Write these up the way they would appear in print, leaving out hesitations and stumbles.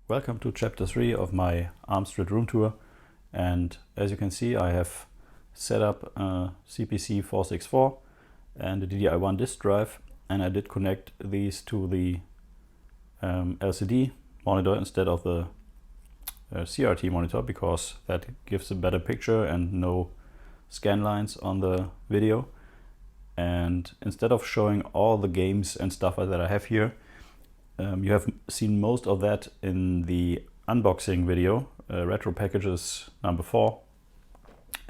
Welcome to chapter 3 of my Amstrad room tour, and as you can see I have set up a CPC 464 and a DDI1 disk drive, and I did connect these to the LCD monitor instead of the CRT monitor because that gives a better picture and no scan lines on the video. And instead of showing all the games and stuff that I have here, you have seen most of that in the unboxing video, Retro Packages number 4.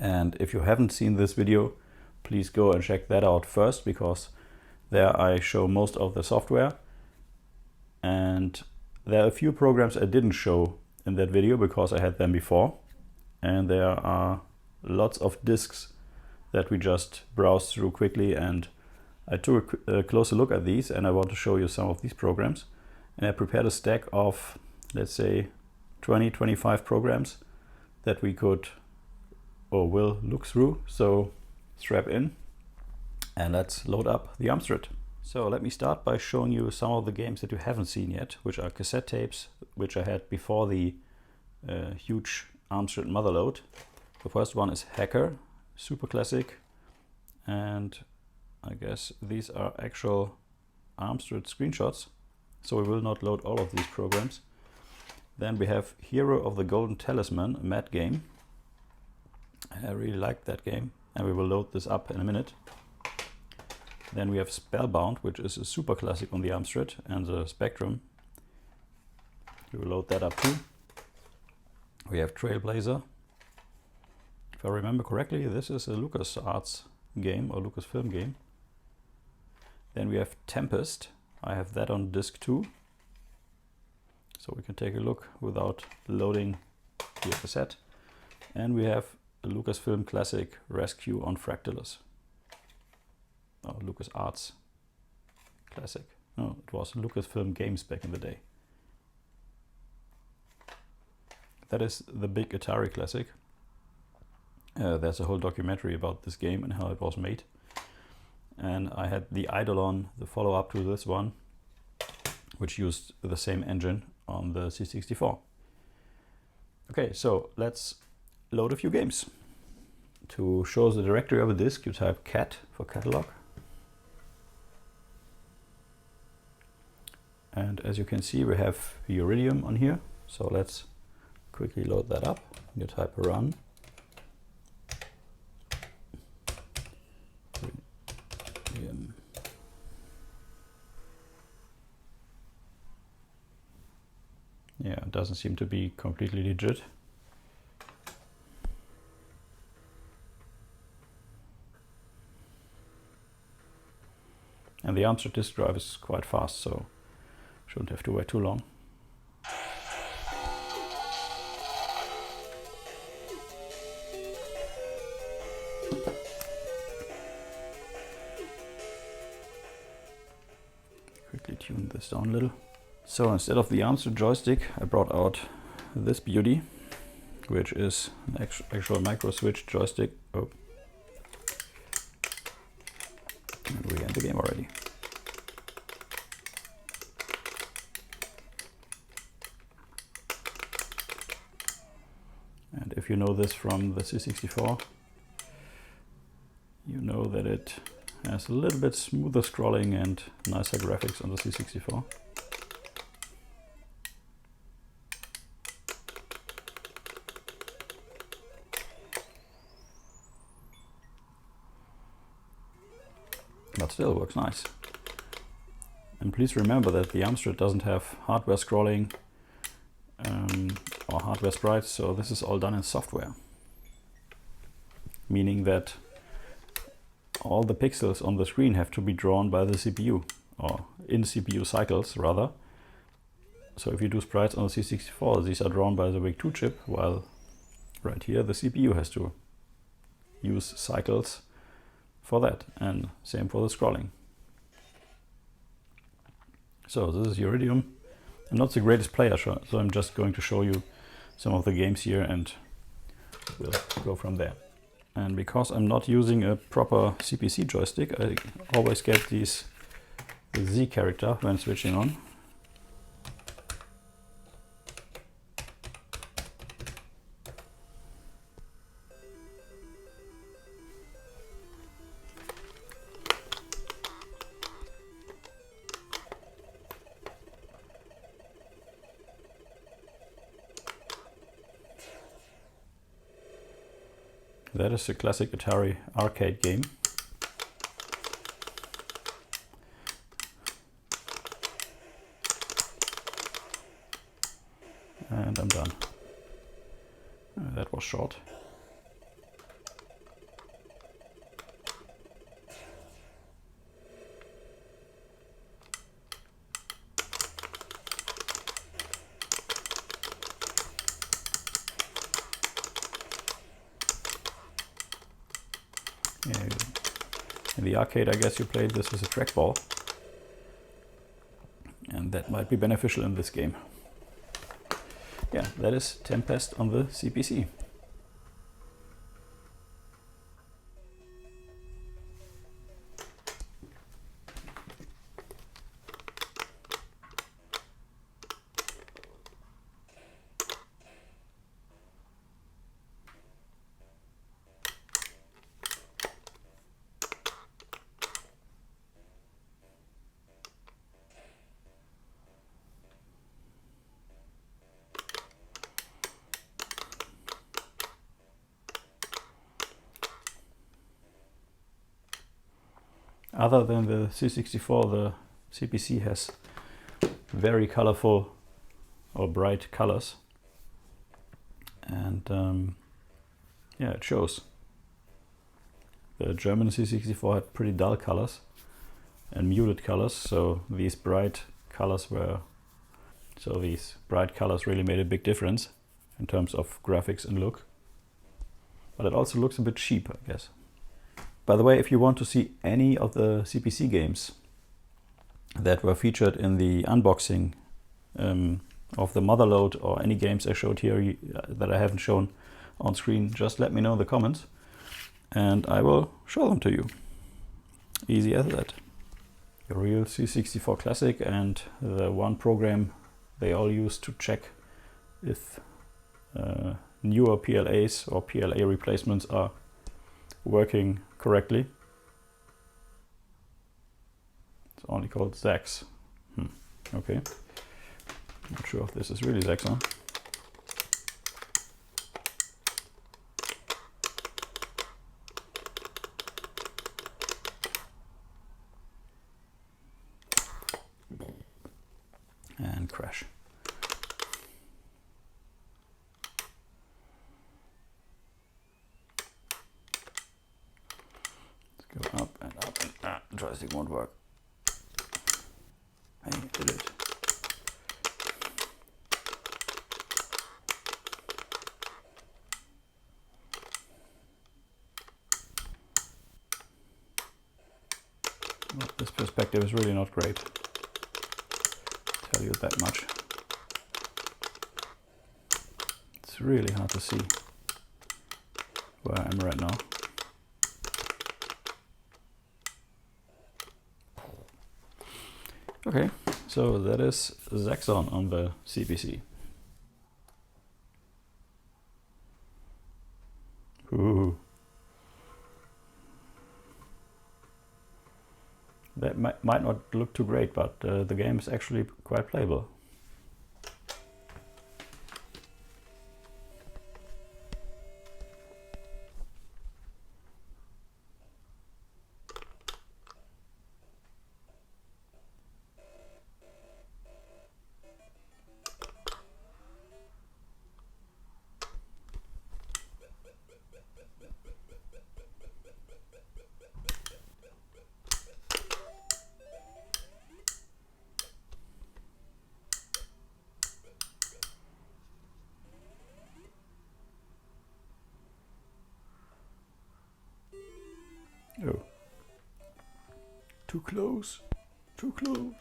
And if you haven't seen this video, please go and check that out first, because there I show most of the software. And there are a few programs I didn't show in that video because I had them before. And there are lots of disks that we just browsed through quickly, and I took a closer look at these and I want to show you some of these programs. And I prepared a stack of, let's say, 20-25 programs that we could or will look through. So strap in and let's load up the Amstrad. So let me start by showing you some of the games that you haven't seen yet, which are cassette tapes, which I had before the huge Amstrad motherload. The first one is Hacker, super classic, and I guess these are actual Amstrad screenshots. So we will not load all of these programs. Then we have Hero of the Golden Talisman, a Mad game. I really liked that game, and we will load this up in a minute. Then we have Spellbound, which is a super classic on the Amstrad and the Spectrum. We will load that up too. We have Trailblazer. If I remember correctly, this is a LucasArts game or Lucasfilm game. Then we have Tempest. I have that on disc 2, so we can take a look without loading the cassette. And we have a Lucasfilm classic Rescue on Fractalus. Oh, LucasArts classic. No, it was Lucasfilm Games back in the day. That is the big Atari classic. There's a whole documentary about this game and how it was made. And I had the Eidolon, the follow-up to this one, which used the same engine on the C64. Okay, so let's load a few games. To show the directory of a disk, you type cat for catalog. And as you can see, we have Uridium on here. So let's quickly load that up. You type run. Yeah, it doesn't seem to be completely legit. And the Amstrad disk drive is quite fast, so shouldn't have to wait too long. Quickly tune this down a little. So instead of the Amstrad joystick, I brought out this beauty, which is an actual micro switch joystick. Oh. And we end the game already. And if you know this from the C64, you know that it has a little bit smoother scrolling and nicer graphics on the C64. But still works nice. And please remember that the Amstrad doesn't have hardware scrolling or hardware sprites, so this is all done in software. Meaning that all the pixels on the screen have to be drawn by the CPU, or in CPU cycles rather. So if you do sprites on the C64, these are drawn by the VIC-2 chip, while right here the CPU has to use cycles for that, and same for the scrolling. So this is Uridium. I'm not the greatest player, so I'm just going to show you some of the games here and we'll go from there. And because I'm not using a proper CPC joystick, I always get the Z character when switching on. That is a classic Atari arcade game. And I'm done. That was short. In the arcade, I guess you played this as a trackball, and that might be beneficial in this game. Yeah, that is Tempest on the CPC. Other than the C64, the CPC has very colorful or bright colors, and yeah, it shows. The German C64 had pretty dull colors and muted colors, so these bright colors really made a big difference in terms of graphics and look. But it also looks a bit cheap, I guess. By the way, if you want to see any of the CPC games that were featured in the unboxing of the motherload, or any games I showed here that I haven't shown on screen, just let me know in the comments and I will show them to you. Easy as that. A real C64 classic, and the one program they all use to check if newer PLAs or PLA replacements are working correctly. It's only called Zax. Okay. Not sure if this is really Zaxxon. And crash. Go up and up and joystick won't work. Hey, it did it. Well, this perspective is really not great. Tell you that much. It's really hard to see where I am right now. Okay, so that is Zaxxon on the CPC. Ooh. That might not look too great, but the game is actually quite playable. Too close. Too close.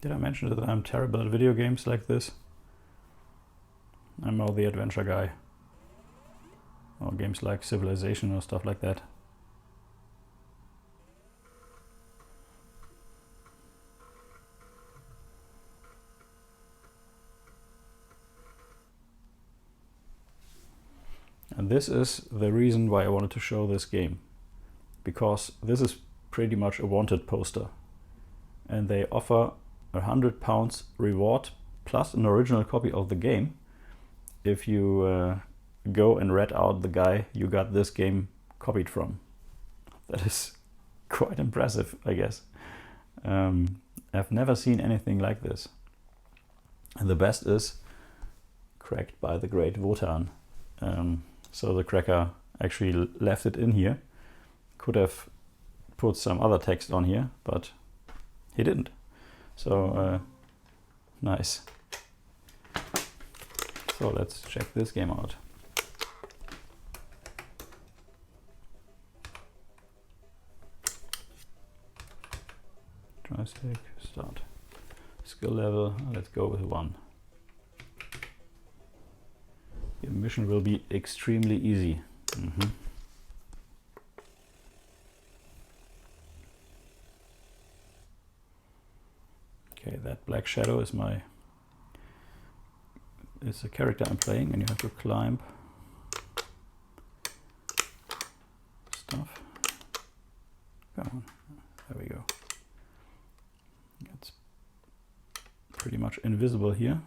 Did I mention that I'm terrible at video games like this? I'm more the adventure guy. Or games like Civilization or stuff like that. And this is the reason why I wanted to show this game. Because this is pretty much a wanted poster. And they offer £100 reward plus an original copy of the game if you go and rat out the guy you got this game copied from. That is quite impressive, I guess. I've never seen anything like this. And the best is cracked by the great Wotan. So the cracker actually left it in here. Could have put some other text on here, but he didn't. So nice. So let's check this game out. Joystick, start. Skill level, let's go with 1. Your mission will be extremely easy. Okay, that black shadow is the character I'm playing, and you have to climb stuff. Come on, there we go. It's pretty much invisible here,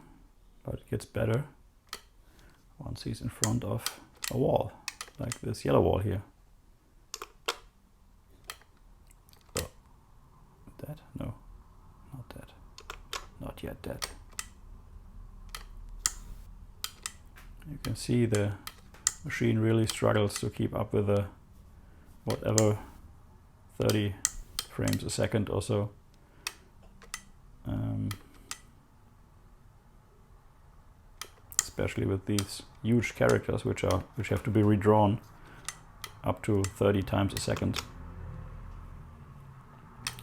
but it gets better once he's in front of a wall, like this yellow wall here. Oh, dead? No, not dead. Not yet dead. You can see the machine really struggles to keep up with the whatever 30 frames a second or so. Especially with these huge characters which have to be redrawn up to 30 times a second.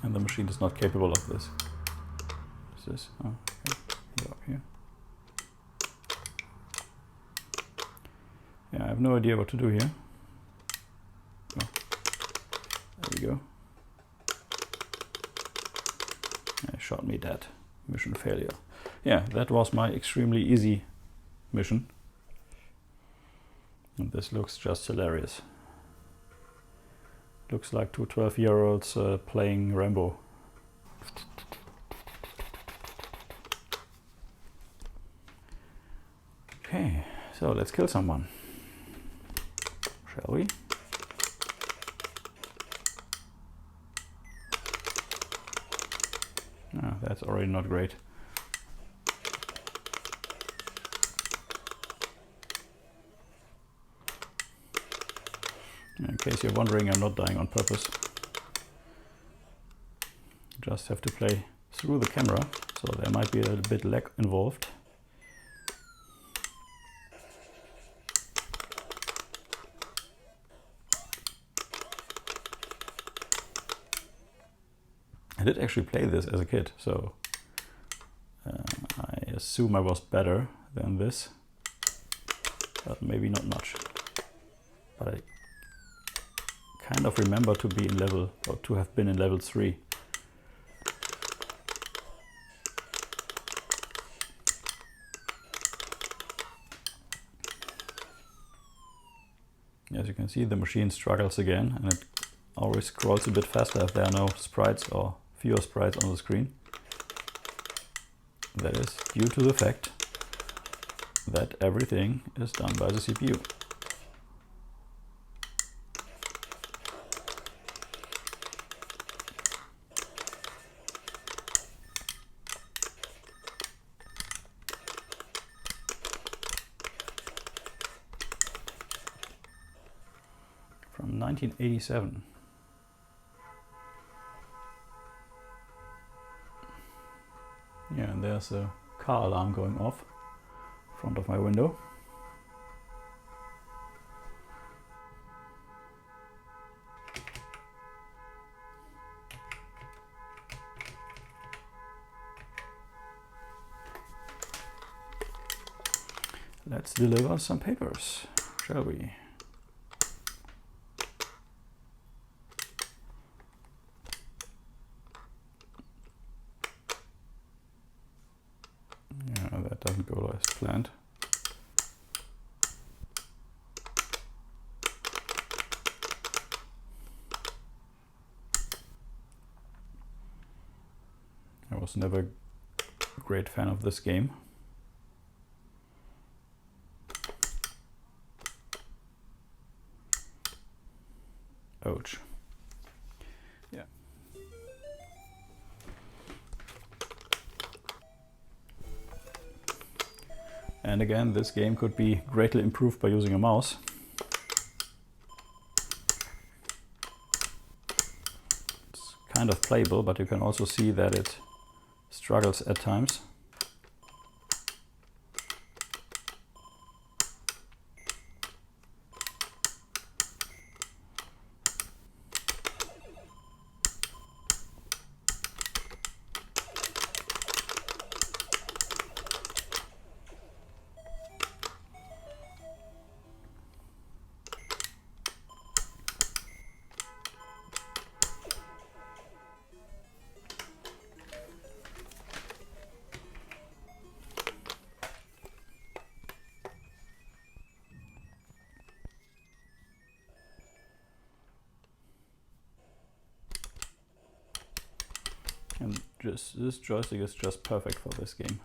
And the machine is not capable of this. What's this? Oh, okay. Go up here. Yeah, I have no idea what to do here. Oh, there we go. It shot me dead. Mission failure. Yeah, that was my extremely easy mission. And this looks just hilarious. Looks like two 12-year-olds playing Rambo. Okay, so let's kill someone. Shall we? Ah, that's already not great. In case you're wondering, I'm not dying on purpose. Just have to play through the camera, so there might be a little bit lag involved. I did actually play this as a kid, so I assume I was better than this, but maybe not much. But I kind of remember to be in level, or to have been in level 3. As you can see, the machine struggles again, and it always scrolls a bit faster if there are no sprites or fewer sprites on the screen. That is due to the fact that everything is done by the CPU. From 1987. Yeah, and there's a car alarm going off in front of my window. Let's deliver some papers, shall we? Yeah, that doesn't go as planned. I was never a great fan of this game. Ouch. Yeah. And again, this game could be greatly improved by using a mouse. It's kind of playable, but you can also see that it struggles at times. And just this joystick is just perfect for this game.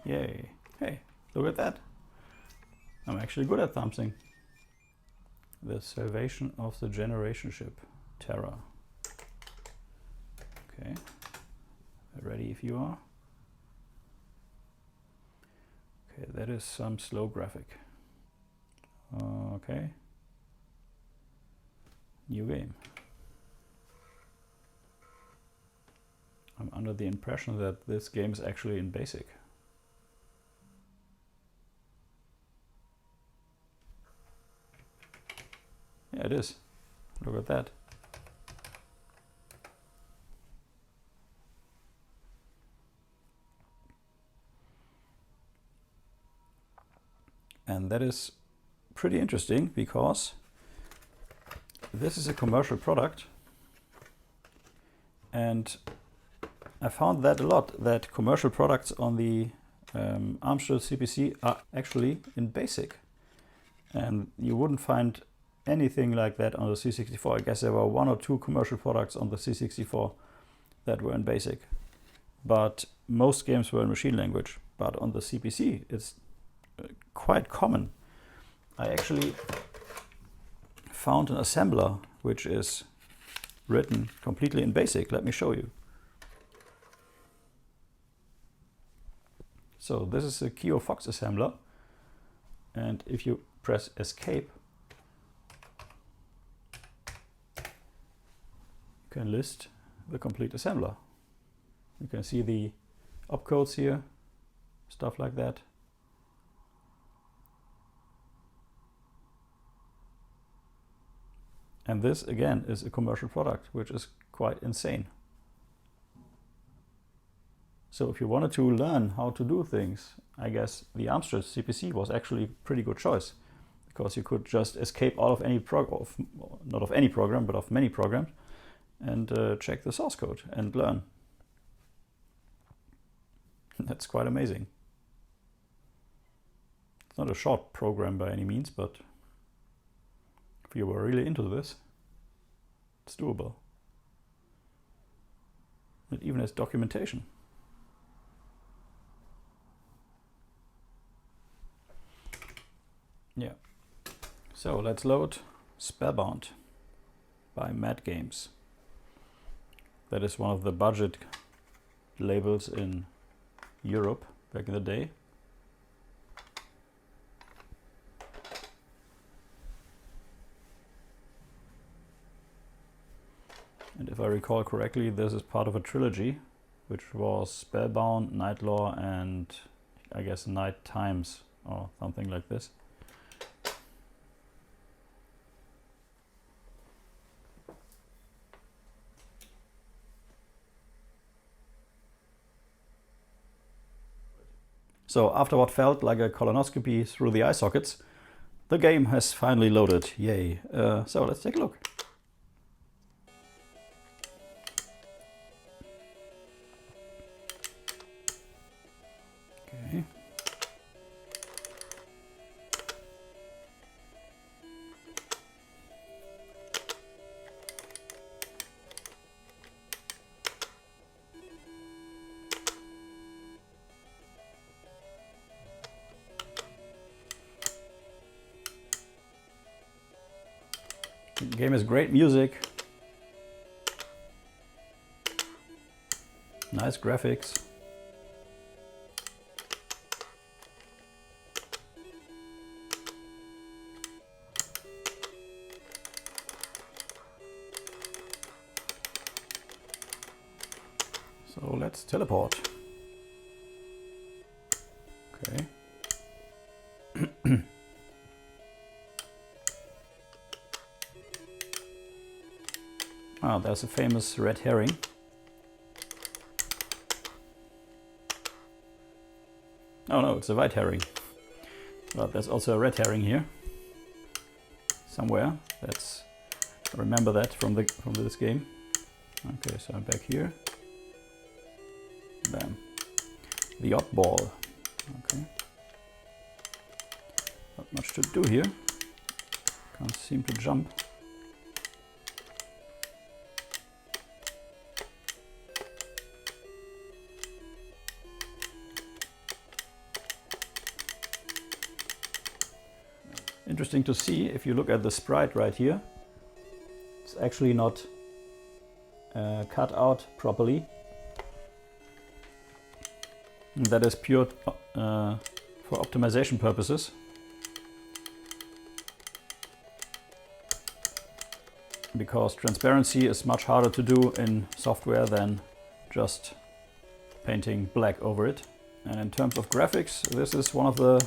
Yay. Hey, look at that. I'm actually good at something. The Salvation of the Generationship, Terra. Okay, ready if you are. Okay, that is some slow graphic. Okay. New game. I'm under the impression that this game is actually in BASIC. Yeah, it is. Look at that. And that is pretty interesting because this is a commercial product, and I found that a lot, that commercial products on the Amstrad CPC are actually in BASIC, and you wouldn't find anything like that on the C64. I guess there were 1 or 2 commercial products on the C64 that were in BASIC, but most games were in machine language. But on the CPC it's quite common. I actually found an assembler which is written completely in BASIC. Let me show you. So this is a Kio-Fox-Assembler, and if you press escape, you can list the complete assembler. You can see the opcodes here, stuff like that. And this again is a commercial product, which is quite insane. So if you wanted to learn how to do things, I guess the Amstrad CPC was actually a pretty good choice, because you could just escape out of any not of any program, but of many programs, and check the source code and learn. That's quite amazing. It's not a short program by any means, but if you were really into this, it's doable. It even has documentation. Yeah. So let's load Spellbound by Mad Games. That is one of the budget labels in Europe back in the day. And if I recall correctly, this is part of a trilogy, which was Spellbound, Night Law, and I guess Night Times or something like this. So after what felt like a colonoscopy through the eye sockets, the game has finally loaded. Yay. So let's take a look. Okay. The game has great music, nice graphics. So let's teleport. Okay. Ah, there's a famous red herring. Oh no, it's a white herring. But there's also a red herring here somewhere. That's, I remember that from this game. Okay, so I'm back here. Bam. The oddball. Okay. Not much to do here. Can't seem to jump. Interesting to see, if you look at the sprite right here, it's actually not cut out properly. And that is pure for optimization purposes. Because transparency is much harder to do in software than just painting black over it. And in terms of graphics, this is one of the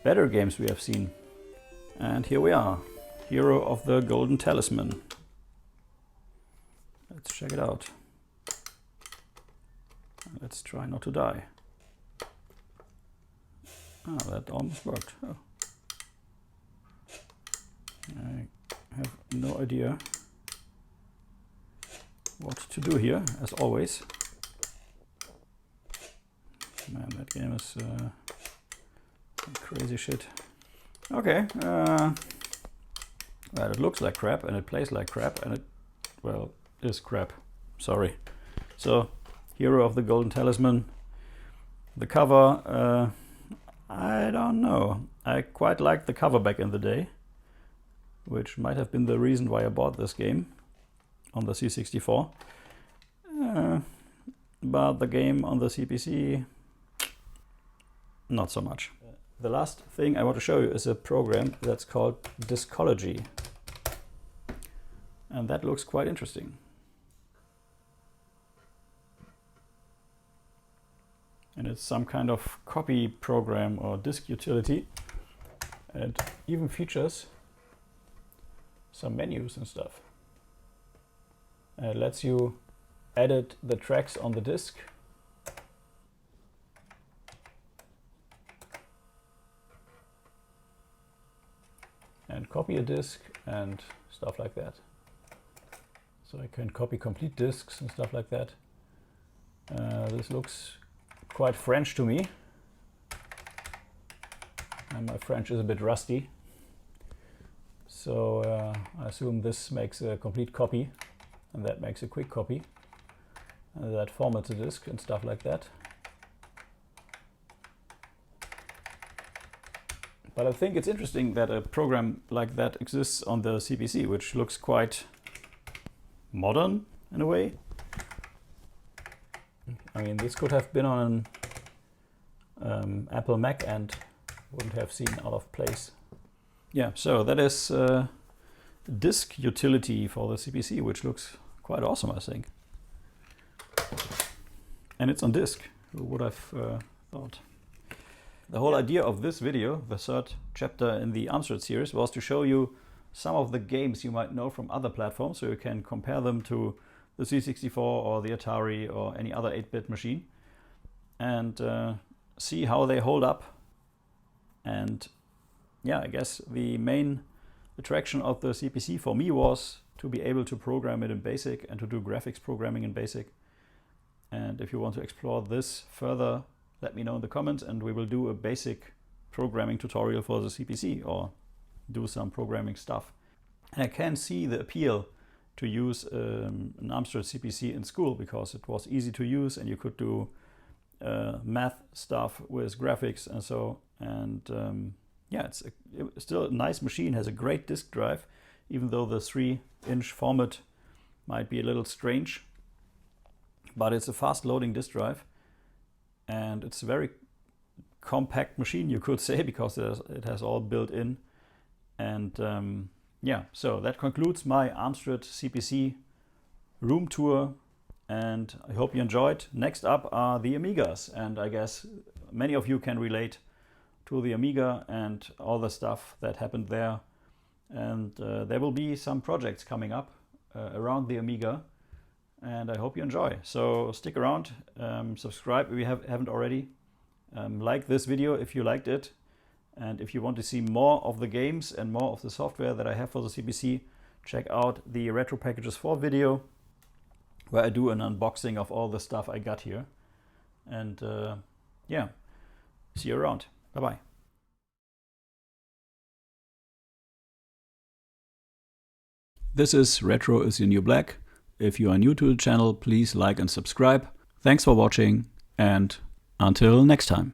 better games we have seen. And here we are, Hero of the Golden Talisman. Let's check it out. Let's try not to die. Ah, that almost worked. Oh. I have no idea what to do here, as always. Man, that game is some crazy shit. Okay, well, it looks like crap and it plays like crap and it, well, is crap. Sorry. So, Hero of the Golden Talisman. The cover, I don't know. I quite liked the cover back in the day, which might have been the reason why I bought this game on the C64. But the game on the CPC, not so much. The last thing I want to show you is a program that's called Discology. And that looks quite interesting. And it's some kind of copy program or disk utility. And it even features some menus and stuff. And it lets you edit the tracks on the disk. And copy a disk and stuff like that. So I can copy complete disks and stuff like that. This looks quite French to me. and my French is a bit rusty. So I assume this makes a complete copy, and that makes a quick copy, and that formats the disk and stuff like that. But I think it's interesting that a program like that exists on the CPC, which looks quite modern in a way. I mean, this could have been on an Apple Mac and wouldn't have seemed out of place. Yeah, so that is disk utility for the CPC, which looks quite awesome, I think. And it's on disk. Who would have thought? The whole idea of this video, the third chapter in the Amstrad series, was to show you some of the games you might know from other platforms, so you can compare them to the C64 or the Atari or any other 8-bit machine, and see how they hold up. And yeah, I guess the main attraction of the CPC for me was to be able to program it in BASIC and to do graphics programming in BASIC. And if you want to explore this further, let me know in the comments, and we will do a basic programming tutorial for the CPC or do some programming stuff. And I can see the appeal to use an Amstrad CPC in school because it was easy to use and you could do math stuff with graphics and so. And yeah, it's still a nice machine, has a great disk drive, even though the 3-inch format might be a little strange. But it's a fast loading disk drive. And it's a very compact machine, you could say, because it has all built in. And yeah, so that concludes my Amstrad CPC room tour, and I hope you enjoyed. Next up are the Amigas, and I guess many of you can relate to the Amiga and all the stuff that happened there. And there will be some projects coming up around the Amiga, and I hope you enjoy. So stick around, subscribe if you haven't already, like this video if you liked it, and if you want to see more of the games and more of the software that I have for the CPC, check out the Retro Packages 4 video, where I do an unboxing of all the stuff I got here. And yeah, see you around. Bye-bye. This is Retro is Your New Black. If you are new to the channel, please like and subscribe. Thanks for watching, and until next time.